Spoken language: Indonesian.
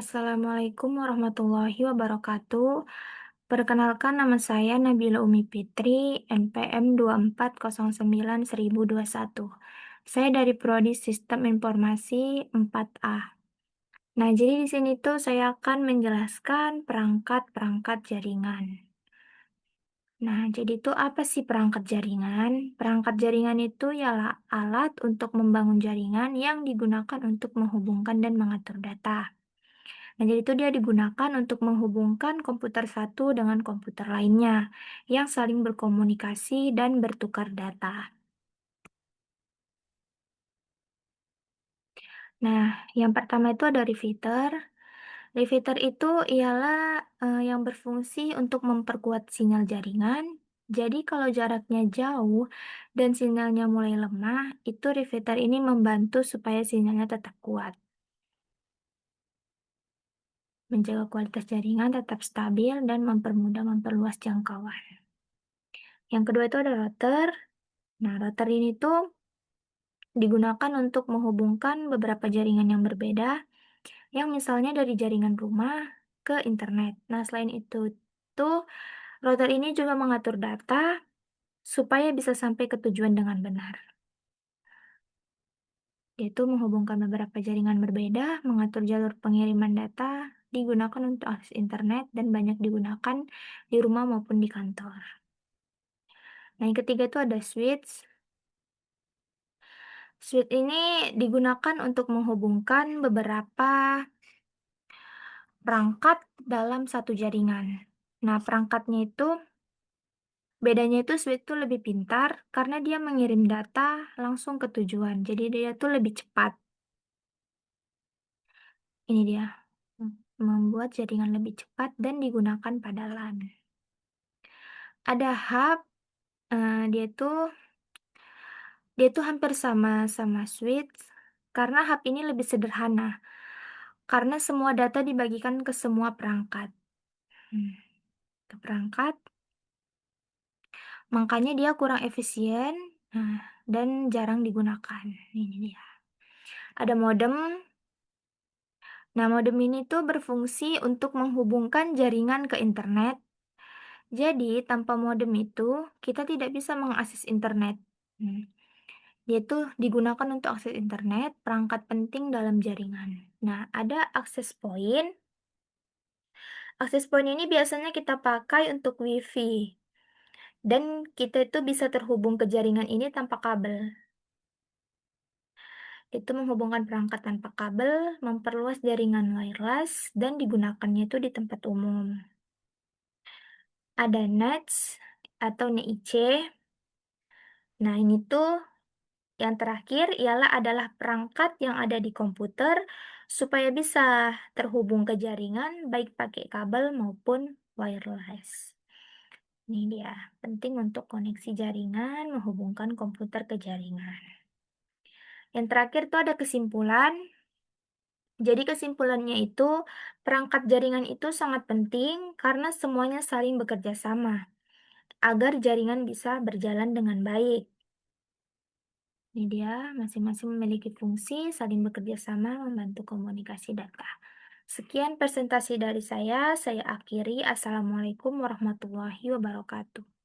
Assalamualaikum warahmatullahi wabarakatuh. Perkenalkan nama saya Nabila Umi Fitri, NPM 2409-1021. Saya dari Prodi Sistem Informasi 4A. Nah, jadi di sini tuh saya akan menjelaskan perangkat-perangkat jaringan. Nah, jadi itu apa sih perangkat jaringan? Perangkat jaringan itu ialah alat untuk membangun jaringan yang digunakan untuk menghubungkan dan mengatur data. Nah, jadi itu dia digunakan untuk menghubungkan komputer satu dengan komputer lainnya yang saling berkomunikasi dan bertukar data. Nah, yang pertama itu ada repeater. Repeater itu ialah yang berfungsi untuk memperkuat sinyal jaringan. Jadi kalau jaraknya jauh dan sinyalnya mulai lemah, itu repeater ini membantu supaya sinyalnya tetap kuat, menjaga kualitas jaringan tetap stabil dan mempermudah memperluas jangkauan. Yang kedua itu ada router. Nah, router ini tuh digunakan untuk menghubungkan beberapa jaringan yang berbeda, yang misalnya dari jaringan rumah ke internet. Nah, selain itu tuh router ini juga mengatur data supaya bisa sampai ke tujuan dengan benar, yaitu menghubungkan beberapa jaringan berbeda, mengatur jalur pengiriman data, digunakan untuk akses internet dan banyak digunakan di rumah maupun di kantor. Nah, yang ketiga itu ada switch. Switch ini digunakan untuk menghubungkan beberapa perangkat dalam satu jaringan. Nah, perangkatnya itu bedanya itu switch itu lebih pintar karena dia mengirim data langsung ke tujuan. Jadi dia tuh lebih cepat. Ini dia, membuat jaringan lebih cepat dan digunakan pada LAN. Ada hub, dia tuh hampir sama sama switch karena hub ini lebih sederhana karena semua data dibagikan ke semua perangkat. Hmm, ke perangkat, makanya dia kurang efisien, dan jarang digunakan. Ini dia. Ada modem. Nah, modem ini tuh berfungsi untuk menghubungkan jaringan ke internet. Jadi, tanpa modem itu, kita tidak bisa mengakses internet. Hmm, Dia tuh digunakan untuk akses internet, perangkat penting dalam jaringan. Nah, ada akses point. Akses point ini biasanya kita pakai untuk WiFi. Dan kita itu bisa terhubung ke jaringan ini tanpa kabel. Itu menghubungkan perangkat tanpa kabel, memperluas jaringan wireless, dan digunakannya itu di tempat umum. Ada NAT atau NIC. Nah, ini tuh yang terakhir ialah adalah perangkat yang ada di komputer supaya bisa terhubung ke jaringan baik pakai kabel maupun wireless. Ini dia, penting untuk koneksi jaringan, menghubungkan komputer ke jaringan. Yang terakhir tuh ada kesimpulan. Jadi kesimpulannya itu, perangkat jaringan itu sangat penting karena semuanya saling bekerja sama agar jaringan bisa berjalan dengan baik. Ini dia, masing-masing memiliki fungsi saling bekerja sama membantu komunikasi data. Sekian presentasi dari saya akhiri. Assalamualaikum warahmatullahi wabarakatuh.